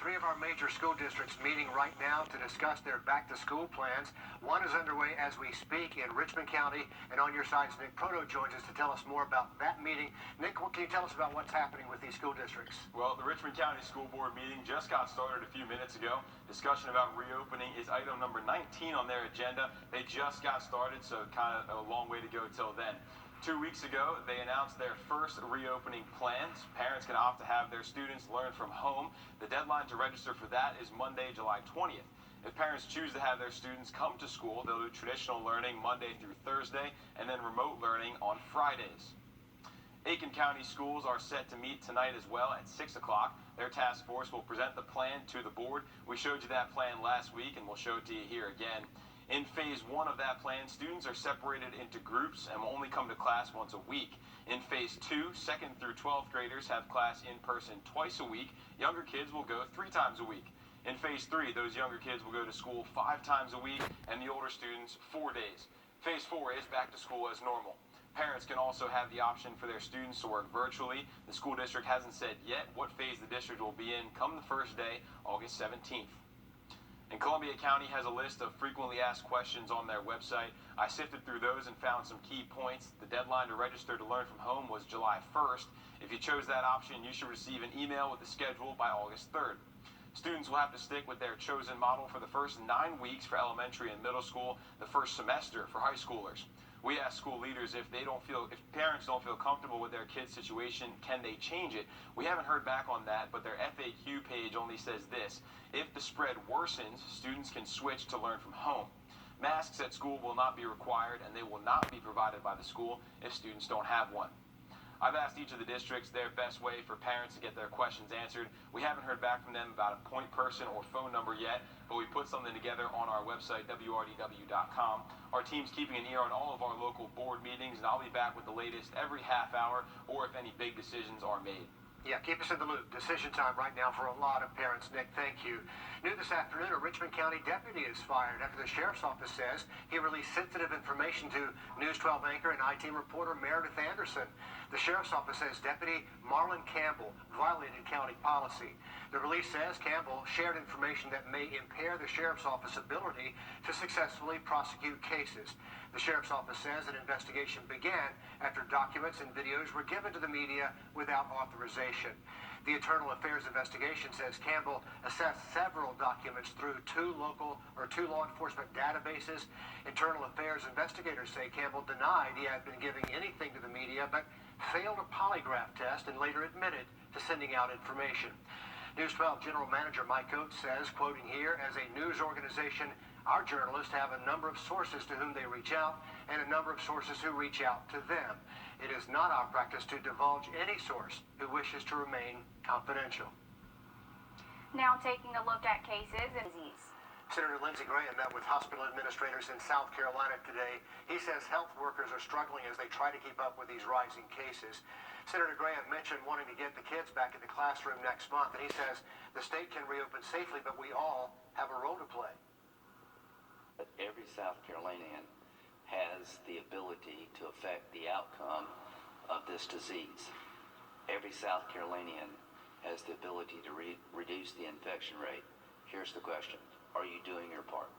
Three of our major school districts meeting right now to discuss their back-to-school plans. One is underway as we speak in Richmond County, and on your sides, Nick Proto joins us to tell us more about that meeting. Nick, what can you tell us about what's happening with these school districts? Well, the Richmond County School Board meeting just got started a few minutes ago. Discussion about reopening is item number 19 on their agenda. They just got started, so kind of a long way to go till then. 2 weeks ago, they announced their first reopening plans. Parents can opt to have their students learn from home. The deadline to register for that is Monday, July 20th. If parents choose to have their students come to school, they'll do traditional learning Monday through Thursday and then remote learning on Fridays. Aiken County schools are set to meet tonight as well at 6 o'clock. Their task force will present the plan to the board. We showed you that plan last week, and we'll show it to you here again. In phase 1 of that plan, students are separated into groups and will only come to class once a week. In phase 2, 2nd through 12th graders have class in person twice a week. Younger kids will go 3 times a week. In phase 3, those younger kids will go to school 5 times a week, and the older students 4 days. Phase 4 is back to school as normal. Parents can also have the option for their students to work virtually. The school district hasn't said yet what phase the district will be in come the first day, August 17th. And Columbia County has a list of frequently asked questions on their website. I sifted through those and found some key points. The deadline to register to learn from home was July 1st. If you chose that option, you should receive an email with the schedule by August 3rd. Students will have to stick with their chosen model for the first 9 weeks for elementary and middle school, the first semester for high schoolers. We ask school leaders if parents don't feel comfortable with their kid's situation, can they change it? We haven't heard back on that, but their FAQ page only says this: if the spread worsens, students can switch to learn from home. Masks at school will not be required, and they will not be provided by the school if students don't have one. I've asked each of the districts their best way for parents to get their questions answered. We haven't heard back from them about a point person or phone number yet, but we put something together on our website, Wrdw.com. Our team's keeping an ear on all of our local board meetings, and I'll be back with the latest every half hour or if any big decisions are made. Yeah, keep us in the loop. Decision time right now for a lot of parents. Nick, thank you. New this afternoon, a Richmond County deputy is fired after the sheriff's office says he released sensitive information to News 12 anchor and I-Team reporter Meredith Anderson. The sheriff's office says Deputy Marlon Campbell violated county policy. The release says Campbell shared information that may impair the sheriff's office ability to successfully prosecute cases. The sheriff's office says an investigation began after documents and videos were given to the media without authorization. The Internal Affairs investigation says Campbell assessed several documents through two law enforcement databases. Internal Affairs investigators say Campbell denied he had been giving anything to the media, but failed a polygraph test and later admitted to sending out information. News 12 General Manager Mike Oates says, quoting here, as a news organization, our journalists have a number of sources to whom they reach out and a number of sources who reach out to them. It is not our practice to divulge any source who wishes to remain confidential. Now taking a look at cases and disease. Senator Lindsey Graham met with hospital administrators in South Carolina today. He says health workers are struggling as they try to keep up with these rising cases. Senator Graham mentioned wanting to get the kids back in the classroom next month, and he says the state can reopen safely, but we all have a role to play. But every South Carolinian has the ability to affect the outcome of this disease. Every South Carolinian has the ability to reduce the infection rate. Here's the question: are you doing your part?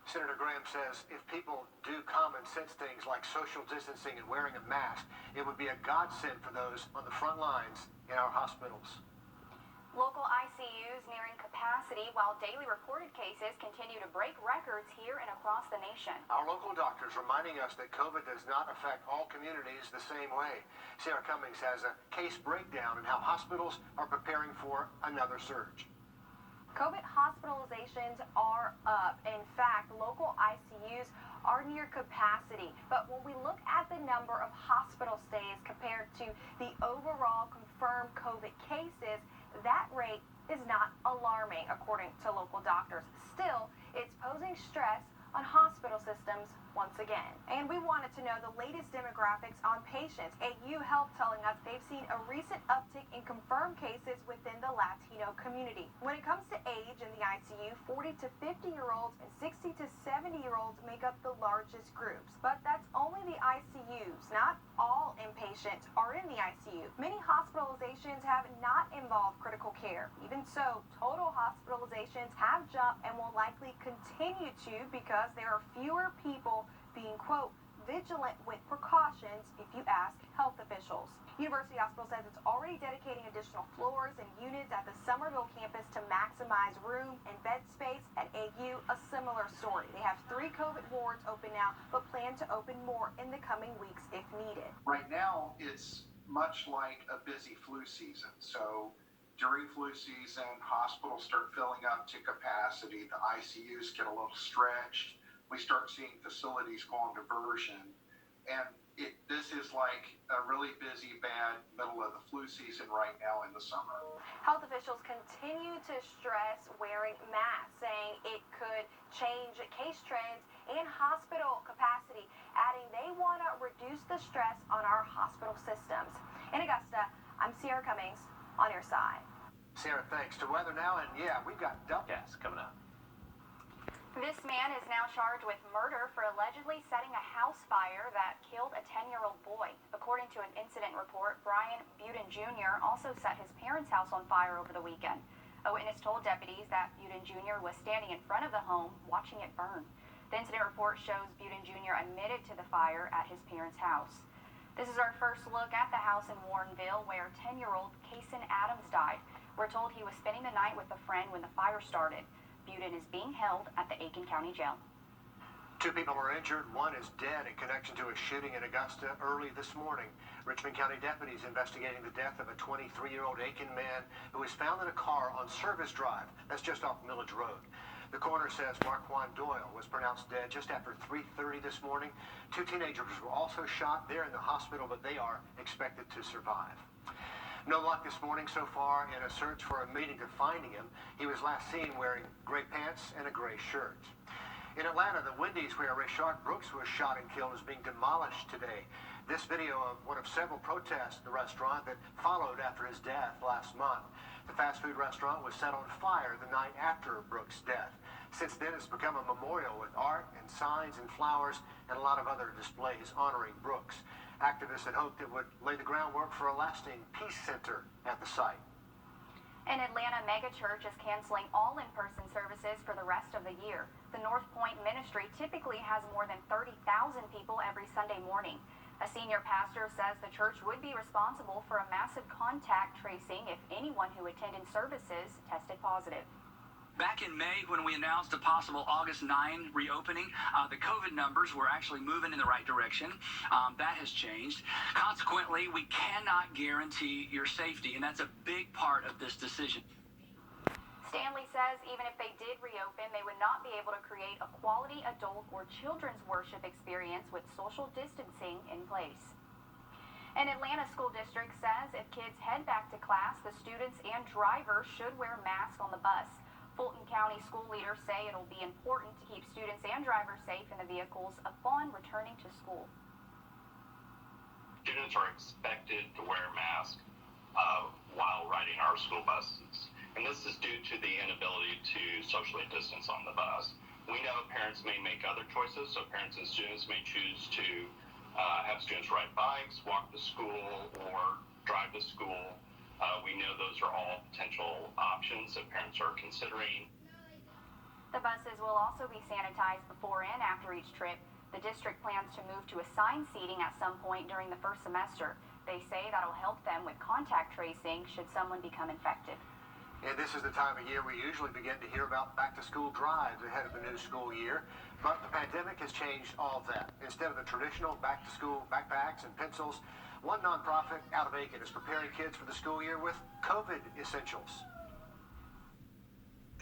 Senator Graham says if people do common sense things like social distancing and wearing a mask, it would be a godsend for those on the front lines in our hospitals. Local ICUs nearing capacity while daily reported cases continue to break records here and across the nation. Our local doctors reminding us that COVID does not affect all communities the same way. Sarah Cummings has a case breakdown and how hospitals are preparing for another surge. COVID hospitalizations are up. In fact, local ICUs are near capacity. But when we look at the number of hospital stays compared to the overall confirmed COVID cases, that rate is not alarming, according to local doctors. Still, it's posing stress on hospital systems once again. And we wanted to know the latest demographics on patients. AU Health telling us they've seen a recent uptick in confirmed cases within the Latino community. When it comes to age in the ICU, 40 to 50-year-olds and 60 to 70-year-olds make up the largest groups. But that's only the ICUs. Not all inpatients are in the ICU. Many hospitalizations have not involved critical care. Even so, total hospitalizations have jumped and will likely continue to because there are fewer people being, quote, vigilant with precautions if you ask health officials. University Hospital says it's already dedicating additional floors and units at the Somerville campus to maximize room and bed space. At AU, a similar story. They have 3 COVID wards open now, but plan to open more in the coming weeks if needed. Right now, it's much like a busy flu season. So during flu season, hospitals start filling up to capacity. The ICUs get a little stretched. We start seeing facilities go on diversion. And this is like a really busy, bad middle of the flu season right now in the summer. Health officials continue to stress wearing masks, saying it could change case trends and hospital capacity, adding they want to reduce the stress on our hospital systems. In Augusta, I'm Sierra Cummings on your side. Sarah, thanks. To weather now, and yeah, we've got double gas coming up. This man is now charged with murder for allegedly setting a house fire that killed a 10-year-old boy. According to an incident report, Brian Buden Jr. also set his parents' house on fire over the weekend. A witness told deputies that Buden Jr. was standing in front of the home watching it burn. The incident report shows Buden Jr. admitted to the fire at his parents' house. This is our first look at the house in Warrenville where 10-year-old Kason Adams died. We're told he was spending the night with a friend when the fire started. Buden is being held at the Aiken County Jail. 2 people are injured. 1 is dead in connection to a shooting in Augusta early this morning. Richmond County deputies investigating the death of a 23-year-old Aiken man who was found in a car on Service Drive. That's just off Millage Road. The coroner says Marquand Doyle was pronounced dead just after 3:30 this morning. 2 teenagers were also shot. They're in the hospital, but they are expected to survive. No luck this morning so far in a search for a meeting to finding him. He was last seen wearing gray pants and a gray shirt. In Atlanta, the Wendy's where Rayshard Brooks was shot and killed is being demolished today. This video of one of several protests at the restaurant that followed after his death last month. The fast food restaurant was set on fire the night after Brooks' death. Since then, it's become a memorial with art and signs and flowers and a lot of other displays honoring Brooks. Activists had hoped it would lay the groundwork for a lasting peace center at the site. An Atlanta megachurch is canceling all in-person services for the rest of the year. The North Point Ministry typically has more than 30,000 people every Sunday morning. A senior pastor says the church would be responsible for a massive contact tracing if anyone who attended services tested positive. Back in May, when we announced a possible August 9 reopening, the COVID numbers were actually moving in the right direction. That has changed. Consequently, we cannot guarantee your safety, and that's a big part of this decision. Stanley says even if they did reopen, they would not be able to create a quality adult or children's worship experience with social distancing in place. An Atlanta school district says if kids head back to class, the students and drivers should wear masks on the bus. Fulton County school leaders say it'll be important to keep students and drivers safe in the vehicles upon returning to school. Students are expected to wear masks while riding our school buses. And this is due to the inability to socially distance on the bus. We know parents may make other choices, so parents and students may choose to have students ride bikes, walk to school, or drive to school. We know those are all potential options that parents are considering. The buses will also be sanitized before and after each trip. The district plans to move to assigned seating at some point during the first semester. They say that'll help them with contact tracing should someone become infected. And this is the time of year we usually begin to hear about back-to-school drives ahead of the new school year. But the pandemic has changed all of that. Instead of the traditional back-to-school backpacks and pencils, one nonprofit out of Aiken is preparing kids for the school year with COVID essentials.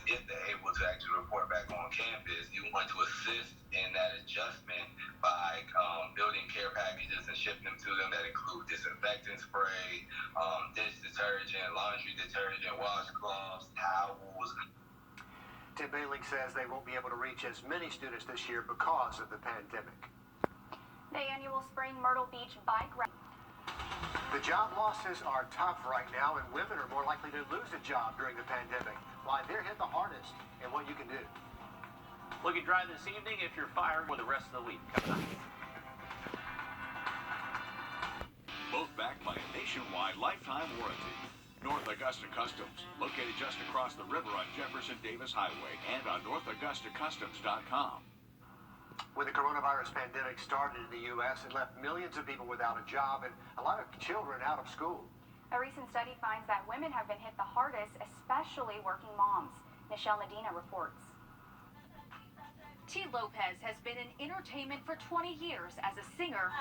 If they're able to actually report back on campus, you want to assist in that adjustment by building care packages and shipping them to them that include disinfectant spray, dish detergent, laundry detergent, washcloths, towels. To Tim Bailey says they won't be able to reach as many students this year because of the pandemic. The annual Spring Myrtle Beach bike ride. The job losses are tough right now, and women are more likely to lose a job during the pandemic. Why they're hit the hardest, and what you can do. Look at Drive this evening if you're fired for the rest of the week. Coming up. Both backed by a nationwide lifetime warranty. North Augusta Customs, located just across the river on Jefferson Davis Highway and on NorthAugustaCustoms.com. When the coronavirus pandemic started in the U.S., it left millions of people without a job and a lot of children out of school. A recent study finds that women have been hit the hardest, especially working moms. Nichelle Medina reports. T. Lopez has been in entertainment for 20 years as a singer,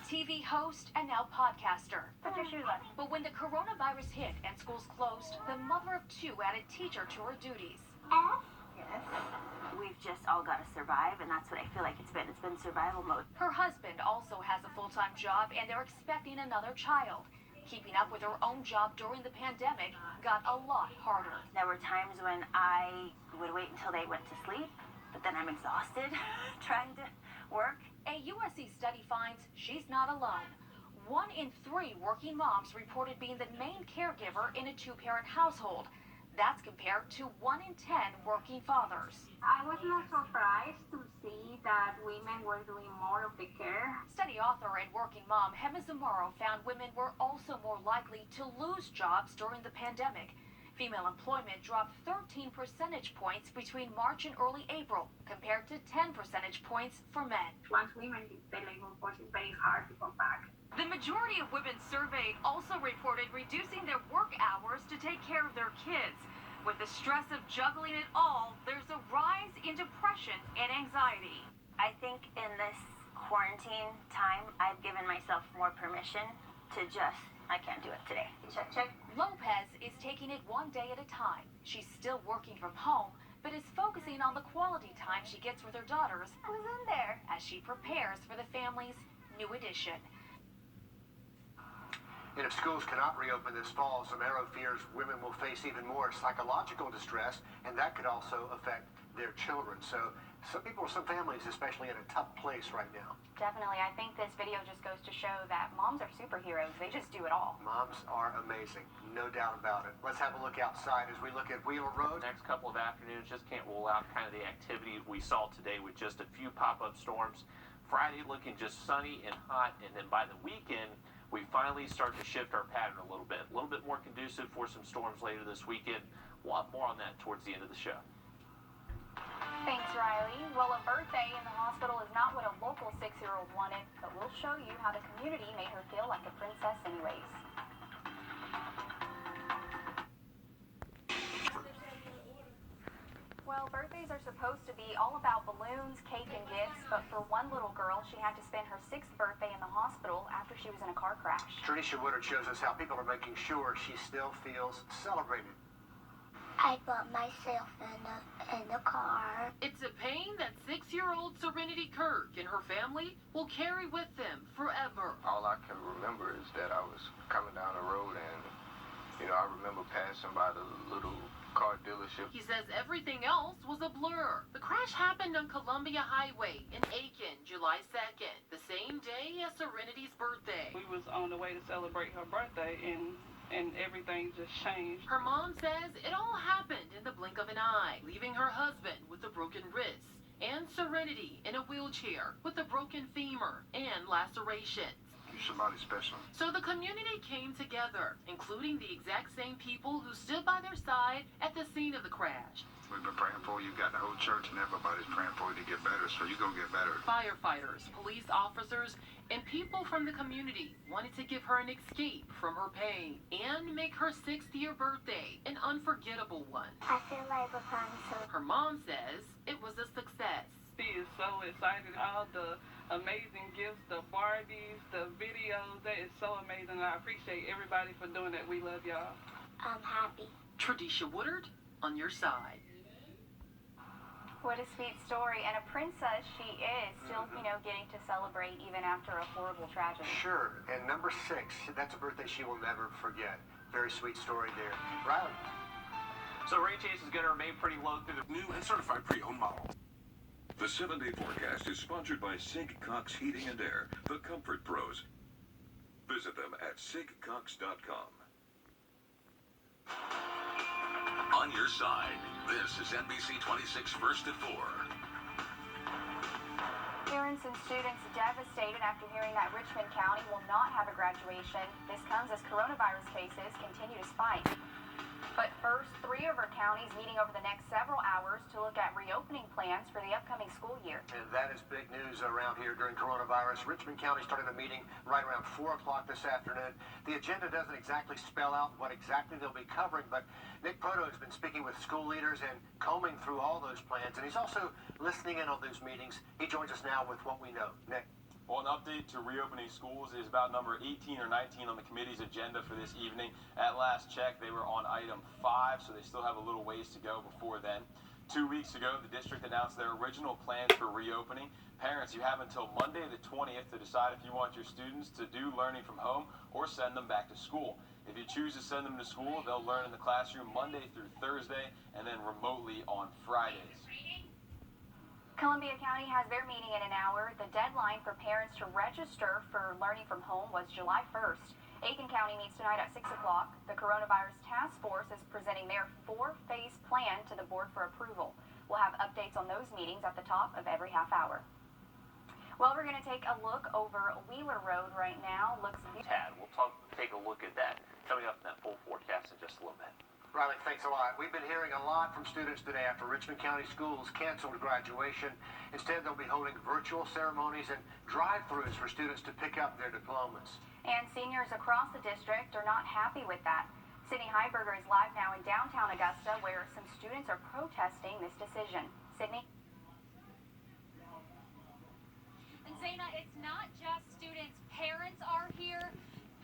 TV host, and now podcaster. Put your shoes on. But when the coronavirus hit and schools closed, the mother of two added teacher to her duties. Yes. We've just all got to survive, and that's what I feel like it's been. It's been survival mode. Her husband also has a full-time job, and they're expecting another child. Keeping up with her own job during the pandemic got a lot harder. There were times when I would wait until they went to sleep, but then I'm exhausted trying to work. A USC study finds she's not alone. 1 in 3 working moms reported being the main caregiver in a two-parent household. That's compared to 1 in 10 working fathers. I was not surprised to see that women were doing more of the care. Study author and working mom Hema Zamoro found women were also more likely to lose jobs during the pandemic. Female employment dropped 13 percentage points between March and early April, compared to 10 percentage points for men. Once women hit the labor force, it's very hard to come back. The majority of women surveyed also reported reducing their work hours to take care of their kids. With the stress of juggling it all, there's a rise in depression and anxiety. I think in this quarantine time, I've given myself more permission to just, I can't do it today. Check, check. Lopez is taking it one day at a time. She's still working from home, but is focusing on the quality time she gets with her daughters. I was in there. As she prepares for the family's new addition. And if schools cannot reopen this fall, Zamero fears women will face even more psychological distress, and that could also affect their children. So some people, some families especially, in a tough place right now. Definitely. I think this video just goes to show that moms are superheroes. They just do it all. Moms are amazing, no doubt about it. Let's have a look outside as we look at Wheeler Road. Next couple of afternoons just can't rule out kind of the activity we saw today with just a few pop-up storms. Friday looking just sunny and hot, and then by the weekend, we finally start to shift our pattern a little bit more conducive for some storms later this weekend. We'll have more on that towards the end of the show. Thanks, Riley. Well, a birthday in the hospital is not what a local 6-year-old wanted, but we'll show you how the community made her feel like a princess anyways. Well, birthdays are supposed to be all about balloons, cake, and gifts, but for one little girl, she had to spend her 6th birthday in the hospital after she was in a car crash. Trinisha Woodard shows us how people are making sure she still feels celebrated. I bought myself in the car. It's a pain that 6-year-old Serenity Kirk and her family will carry with them forever. All I can remember is that I was coming down the road and, I remember passing by the little car dealership. He says everything else was a blur. The crash happened on Columbia Highway in Aiken, July 2nd, the same day as Serenity's birthday. We was on the way to celebrate her birthday and everything just changed. Her mom says it all happened in the blink of an eye, leaving her husband with a broken wrist and Serenity in a wheelchair with a broken femur and lacerations. You're somebody special. So the community came together, including the exact same people who stood by their side at the scene of the crash. We've been praying for you. You got the whole church and everybody's praying for you to get better, so you're going to get better. Firefighters, police officers, and people from the community wanted to give her an escape from her pain and make her 6th-year birthday an unforgettable one. I feel like we're fine, so. Her mom says it was a success. She is so excited. All the amazing gifts, the Barbies, the videos, that is so amazing. I appreciate everybody for doing that. We love y'all. I'm happy. Tradisha Woodard on your side. What a sweet story, and a princess she is, still, getting to celebrate even after a horrible tragedy. Sure, and number 6, that's a birthday she will never forget. Very sweet story there. Riley. So rain chance is going to remain pretty low through the New and certified pre-owned model. The 7-day forecast is sponsored by Sig Cox Heating and Air, the Comfort Pros. Visit them at sigcox.com. On your side, this is NBC 26 First at 4. Parents and students devastated after hearing that Richmond County will not have a graduation. This comes as coronavirus cases continue to spike. But first, 3 of our counties meeting over the next several hours to look at reopening plans for the upcoming school year. And that is big news around here during coronavirus. Richmond County started a meeting right around 4 o'clock this afternoon. The agenda doesn't exactly spell out what exactly they'll be covering, but Nick Proto has been speaking with school leaders and combing through all those plans, and he's also listening in on those meetings. He joins us now with what we know. Nick. Well, an update to reopening schools is about number 18 or 19 on the committee's agenda for this evening. At last check, they were on item 5, so they still have a little ways to go before then. 2 weeks ago, the district announced their original plans for reopening. Parents, you have until Monday the 20th to decide if you want your students to do learning from home or send them back to school. If you choose to send them to school, they'll learn in the classroom Monday through Thursday and then remotely on Fridays. Columbia County has their meeting in an hour. The deadline for parents to register for learning from home was July 1st. Aiken County meets tonight at 6 o'clock. The Coronavirus Task Force is presenting their 4-phase plan to the board for approval. We'll have updates on those meetings at the top of every half hour. Well, we're going to take a look over Wheeler Road right now. Looks Tad. We'll take a look at that coming up in that full forecast in just a little bit. Riley, thanks a lot. We've been hearing a lot from students today after Richmond County Schools canceled graduation. Instead, they'll be holding virtual ceremonies and drive-thrus for students to pick up their diplomas. And seniors across the district are not happy with that. Sydney Heiberger is live now in downtown Augusta, where some students are protesting this decision. Sydney? And Zaina, it's not just students. Parents are here.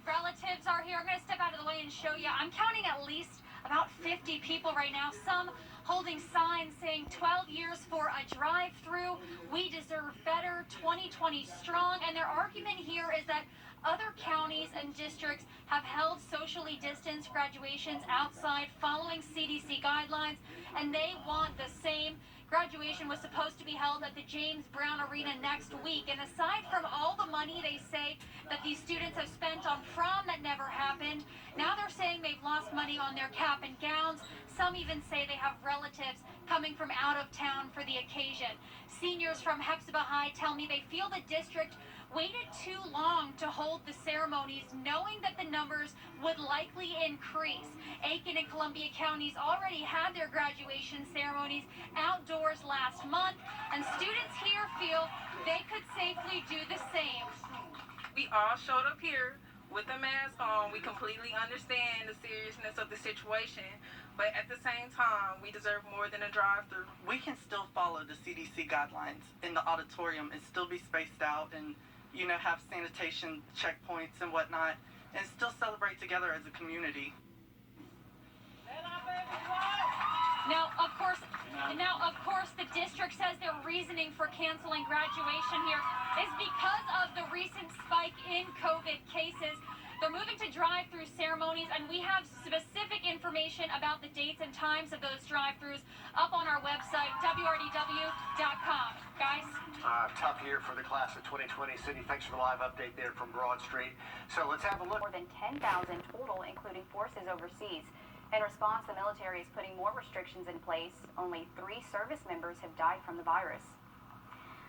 Relatives are here. I'm going to step out of the way and show you. I'm counting at least about 50 people right now, some holding signs saying 12 years for a drive-through, we deserve better, 2020 strong, and their argument here is that other counties and districts have held socially distanced graduations outside following CDC guidelines, and they want the same. Graduation was supposed to be held at the James Brown Arena next week, and aside from all the money they say that these students have spent on prom that never happened, now they're saying they've lost money on their cap and gowns. Some even say they have relatives coming from out of town for the occasion. Seniors from Hepzibah High tell me they feel the district waited too long to hold the ceremonies, knowing that the numbers would likely increase. Aiken and Columbia counties already had their graduation ceremonies outdoors last month, and students here feel they could safely do the same. We all showed up here with a mask on. We completely understand the seriousness of the situation, but at the same time, we deserve more than a drive-through. We can still follow the CDC guidelines in the auditorium and still be spaced out and, you know, have sanitation checkpoints and whatnot, and still celebrate together as a community. Now, of course, the district says their reasoning for canceling graduation here is because of the recent spike in COVID cases. They're moving to drive-through ceremonies, and we have specific information about the dates and times of those drive-throughs up on our website, wrdw.com. Guys? Tough year for the class of 2020. Sydney, thanks for the live update there from Broad Street. So let's have a look. More than 10,000 total, including forces overseas. In response, the military is putting more restrictions in place. Only 3 service members have died from the virus.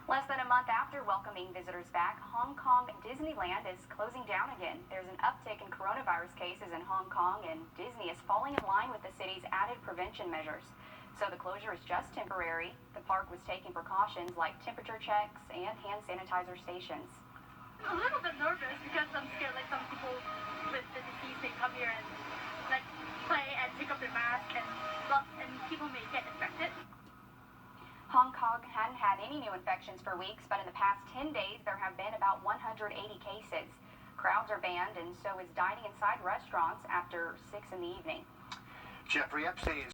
Less than a month after welcoming visitors back, Hong Kong Disneyland is closing down again. There's an uptick in coronavirus cases in Hong Kong, and Disney is falling in line with the city's added prevention measures. So the closure is just temporary. The park was taking precautions like temperature checks and hand sanitizer stations. A little bit nervous because I'm scared like some people with the disease may come here and like play and take off their mask and people may get infected. Hong Kong hadn't had any new infections for weeks, but in the past 10 days, there have been about 180 cases. Crowds are banned, and so is dining inside restaurants after 6 in the evening. Jeffrey Epstein